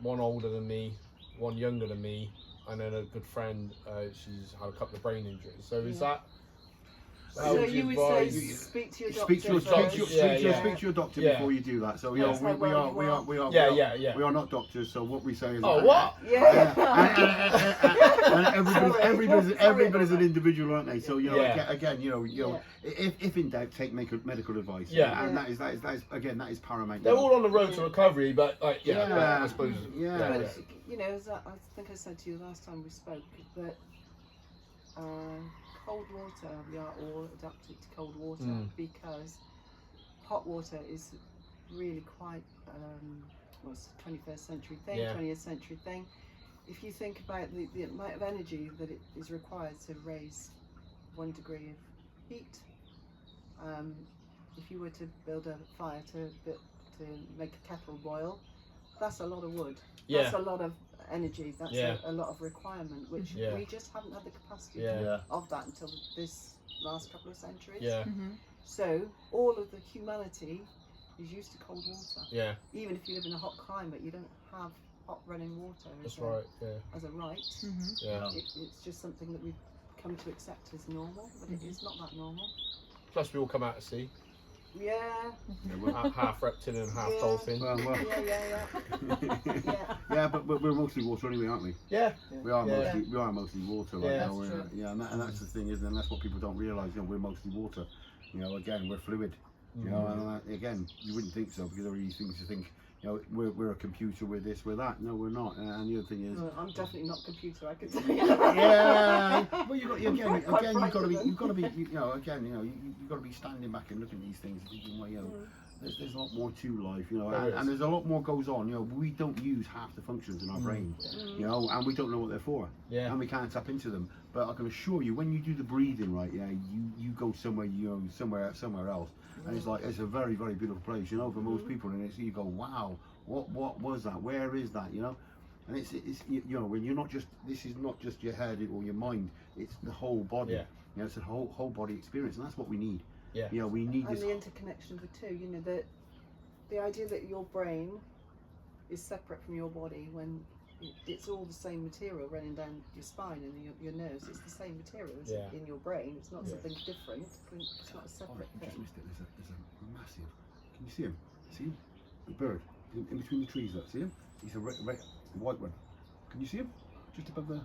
One older than me, one younger than me, and then a good friend, she's had a couple of brain injuries. So is that... how So would you would say advise- speak to your doctor. Speak to your first. speak to your doctor Yeah. before you do that. So we That's how well you are. we are not doctors. So what we say is Oh, what? Yeah. and everybody's an individual, aren't they? So Yeah. again, if in doubt, take medical advice. Yeah. And that is paramount. They're all on the road to recovery, but but I suppose. Yeah. But, as I think I said to you last time we spoke, that cold water, we are all adapted to cold water because hot water is really quite it's a 21st century thing, 20th century thing. If you think about the amount of energy that it is required to raise 1 degree of heat, if you were to build a fire to make a kettle boil, that's a lot of wood. Yeah. That's a lot of energy. That's Yeah. a lot of requirement, which we just haven't had the capacity Yeah. of that until this last couple of centuries. Yeah. So all of the humanity is used to cold water. Yeah. Even if you live in a hot climate, you don't have hot running water That's right. Yeah. as a right. Yeah. It's just something that we've come to accept as normal, but it is not that normal. Plus, we all come out to sea. Yeah. We're half reptilian and half Yeah. dolphin. Well, Yeah. but we're mostly water anyway, aren't we? Yeah. We are Yeah. mostly water right Yeah, now. that's true. And that's the thing, isn't it? And that's what people don't realise. We're mostly water. Again, we're fluid. And again, you wouldn't think so because there are these things you think. We're a computer. We're this. We're that. No, we're not. And the other thing is, No, I'm definitely not computer. I can tell you. yeah. Well, you've got Quite you've got to be frightened. you've got to be standing back and looking at these things and thinking, well, there's a lot more to life, and there's a lot more goes on. We don't use half the functions in our brain, and we don't know what they're for, and we can't tap into them. But I can assure you, when you do the breathing right, you go somewhere, somewhere else, and it's a very, very beautiful place, for most people, and you go, wow, what was that? Where is that? And it's when you're not just, this is not just your head or your mind, it's the whole body. Yeah. It's a whole body experience, and that's what we need. Yeah. We need And this. the interconnection of the two, the idea that your brain is separate from your body when it's all the same material running down your spine and your nerves. It's the same material in your brain. It's not something different. It's not a separate I just thing. missed it. There's a massive. Can you see him? See him? The bird in between the trees. Look, see him? He's a white one. Can you see him? Just above the.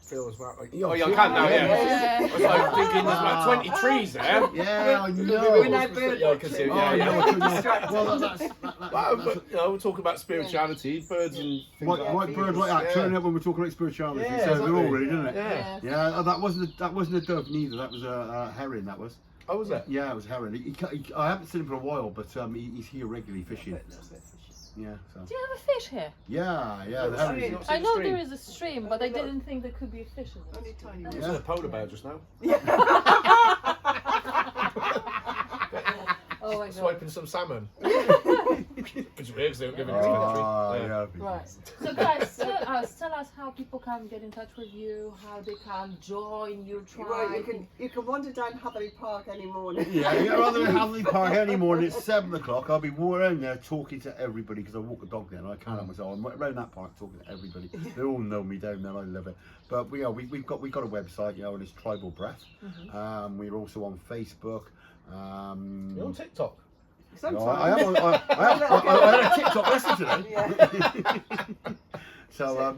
Feels about like. Oh, you see can it? now. Yeah. Yeah. I was like thinking there's about 20 trees there. Yeah, I know. We're now bird Yeah, I can see it. watching. Yeah, yeah. Well, But we're talking about spirituality, birds and things like that. white bird like that turning up when we're talking about spirituality. Yeah, So they're all exactly. ready, isn't it? Yeah. Yeah, that wasn't a dove neither. That was a heron. That was. Oh, was it? Yeah, it was heron. I haven't seen him for a while, but he's here regularly fishing. Yeah. So. Do you have a fish here? Yeah. Oh, that really? is- I know there is a stream, but I Only didn't think there could be a fish in Only it. tiny I ones. saw a polar bear just now. Oh my god. Swiping some salmon. It's weird because they don't live in this country. Oh, Yeah. yeah. Right. So guys, tell us how people can get in touch with you, how they can join your tribe. Well, you can wander down Hatherley Park any morning. Yeah, rather than Hatherley Park any morning at 7 o'clock, I'll be around there talking to everybody because I walk the dog there and I can't help myself. I'm around that park talking to everybody. They all know me down there. I love it. But we've got a website, and it's Tribal Breath. We're also on Facebook. You're on TikTok. No, I had a TikTok lesson today. Yeah.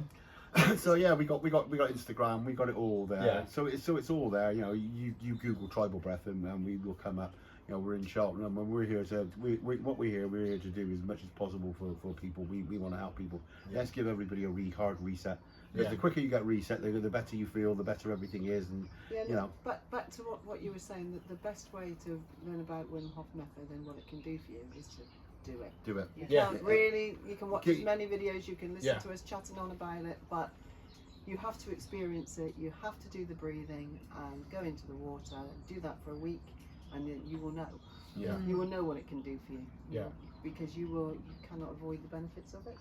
So yeah, we got Instagram, we got it all there. Yeah. So it's all there. You Google Tribal Breath and we will come up. We're in Cheltenham and we're here to we're here to do as much as possible for people. We want to help people. Yeah. Let's give everybody a hard reset. Because Yeah. the quicker you get reset, the better you feel, the better everything is, and Yeah, but back to what you were saying, that the best way to learn about Wim Hof Method and what it can do for you is to do it. do it. You Yeah. can't really, you can watch Okay. as many videos, you can listen Yeah. to us chatting on about it, but you have to experience it, you have to do the breathing and go into the water, do that for a week, and then you will know. Yeah. You will know what it can do for you. Yeah. Because you cannot avoid the benefits of it.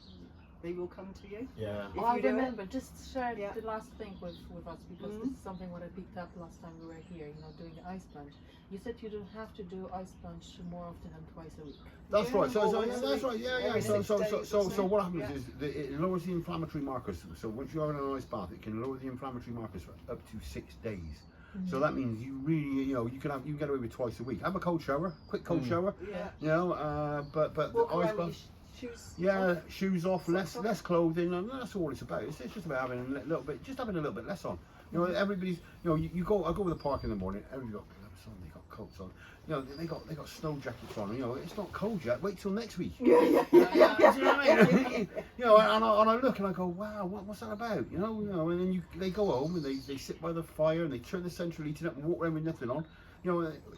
They will come to you. Yeah. If I you do it. remember, just share Yeah. the last thing with us because this is something what I picked up last time we were here, doing the ice plunge. You said you don't have to do ice plunge more often than twice a week. That's Yeah, right. So always that's a right. week, Yeah. every So 6 days or so so. what happens Yeah. is that it lowers the inflammatory markers. So once you're in an ice bath, it can lower the inflammatory markers for up to 6 days. So that means you really, you can get away with twice a week. Have a cold shower, quick cold shower. Yeah. But the Walk ice around with bath. your shoes. Yeah, shoes off, Socks off. less clothing, and that's all it's about. It's just about having a little bit, less on. Everybody's, I go to the park in the morning. Everybody's got gloves on, they got coats on. They got snow jackets on. It's not cold yet. Wait till next week. Yeah. Do you know what I mean? And I look and I go, wow, what's that about? And then they go home and they sit by the fire and they turn the central heating up and walk around with nothing on.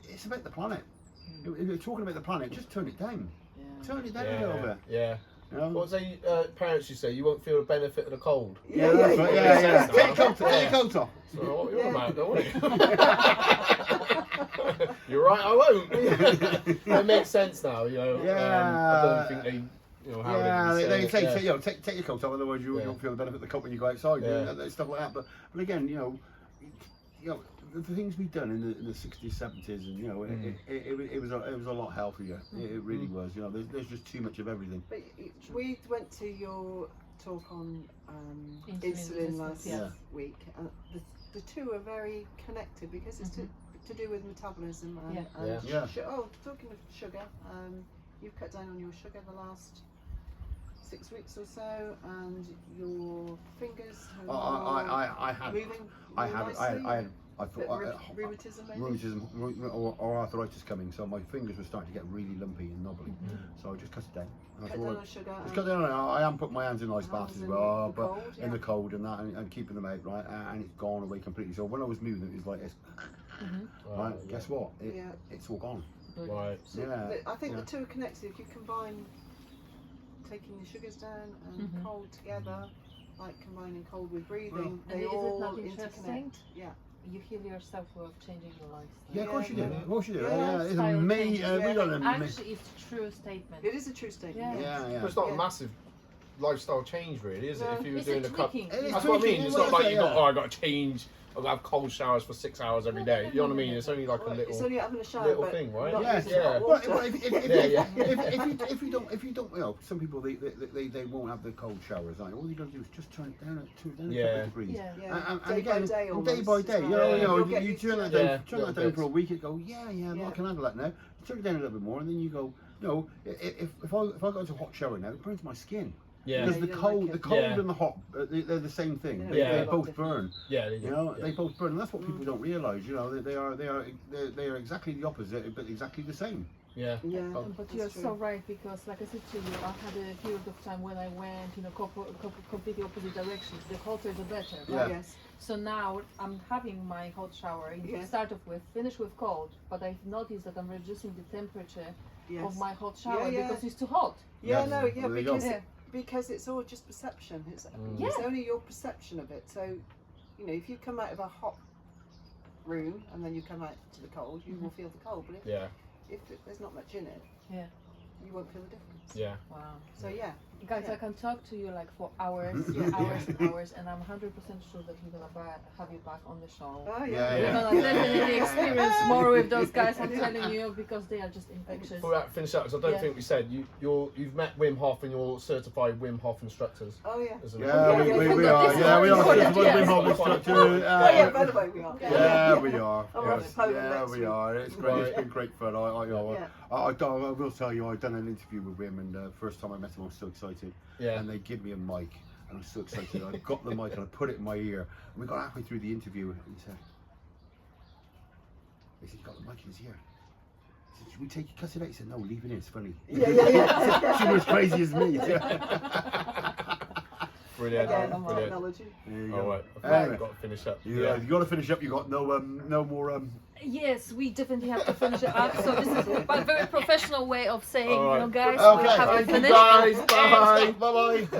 It's about the planet. If you're talking about the planet, just turn it down. Turn it down a little bit. Yeah. You know? What say parents you say you won't feel the benefit of the cold? Yeah, that's right. Yeah. Take your coat off. So what you're about, don't you? You're right, I won't. It makes sense now, I don't think they, how Yeah, they they say say, it, take your coat off, otherwise you Yeah. don't feel the benefit of the coat when you go outside, Yeah. and stuff like that. But again, the things we've done in the 60s, 70s, and it was a lot healthier. It really was. There's just too much of everything. But we went to your talk on Insulin insulin last resistance, week, and the two are very connected because it's to do with metabolism and, Yeah. talking of sugar, you've cut down on your sugar the last 6 weeks or so, and your fingers I had moving I more had nicely. I thought Rheumatism maybe? rheumatism or arthritis coming, so my fingers were starting to get really lumpy and knobbly. So I just cut it down. And I Cut thought, down on sugar. just cut down. I am putting my hands in ice baths Hands as in well, the but cold, in the yeah. cold and that, and keeping them out, right? And it's gone away completely. So when I was moving, it was like this. Right? Guess what? It's all gone. Right. So Yeah, I think yeah. the two are connected. If you combine taking the sugars down and cold together, like combining cold with breathing, And they is it all not interconnect. interesting? Yeah. You heal yourself with changing your lifestyle. Yeah, of course you do. Yeah. Of course you do. Yeah. Yeah, it's Style amazing. changes. We got an amazing. Actually, it's a true statement. It is a true statement. Yeah. yes. Yeah. But it's not Yeah. a massive lifestyle change, really, is it? No. If you were It's doing a a couple, tweaking. It is that's what I tweaking, mean. It's yeah, not like yeah. you got, I got to change. I've got to have cold showers for 6 hours every day. You know what I mean? It's only like a Well, it's little. only having a shower, little but thing, right? not Yes. using hot Yeah. Well, water. if you don't, some people they won't have the cold showers. Like, all you got to do is just turn it down a couple Yeah. of degrees. Yeah. Yeah. And Day again, by day, day almost, by as day, well. Yeah. You'll get you used turn to that it. down, Yeah, turn that little down bits. for a week. You go, yeah, Yeah. I can handle that now. You turn it down a little bit more, and then you go, if I go into a hot shower now, it burns my skin. Yeah. Because you the don't cold, like the it. cold Yeah. and the hot, they're the same thing. Yeah. They both burn. Yeah. They They both burn, and that's what people don't realise. They are exactly the opposite, but exactly the same. Yeah. Yeah. But that's you're true. so right, because like I said to you, I had a period of time when I went completely opposite directions. The hotter the better. Yeah. Right? Yes. So now I'm having my hot shower. Yeah. Start off with, finish with cold. But I've noticed that I'm reducing the temperature Yes. of my hot shower Yeah, yeah. because it's too hot. Yeah, Yes. no, yeah, Well, there you go. because Yeah. because it's all just perception. It's Yeah. it's only your perception of it. So, you know, if you come out of a hot room and then you come out to the cold, you will feel the cold. But Yeah. if there's not much in it, Yeah. you won't feel the difference. Yeah. Wow. So yeah, Guys, Yeah. I can talk to you like for hours, hours and hours, and I'm 100% sure that we're gonna have you back on the show. oh Yeah, We're yeah. gonna definitely experience more with those guys. I'm telling you, because they are just infectious. Before I finish up, because I don't Yeah. think we said you've met Wim Hof and you're certified Wim Hof instructors. Oh yeah. Isn't it? Yeah, we Yeah, are. this Yeah, we is are. important, Certified yes. Wim Hof instructor. Oh yeah, by the way, we are. Yeah, we are. I'm off Yes. to Poland Yeah, next we week. are. It's great. Right. It's been great fun. Yeah. I will tell you, I've done an interview with Wim, and first time I met him, I was so excited. Yeah. And they give me a mic, and I'm so excited. I got the mic and I put it in my ear, and we got halfway through the interview, and he said, "He's got the mic in his ear." I said, "Should we take it, cut it out?" He said, "No, leave it in. It's funny." Yeah. She was crazy as me. Brilliant. Again, Brilliant. technology. There you All go. right. I think Anyway. we've got to finish up. You got to finish up. You got no more. Yes, we definitely have to finish it up. So this is a very professional way of saying, All right. you know, guys, Okay. we have to Thank you, finish. guys. Bye. Bye. Bye.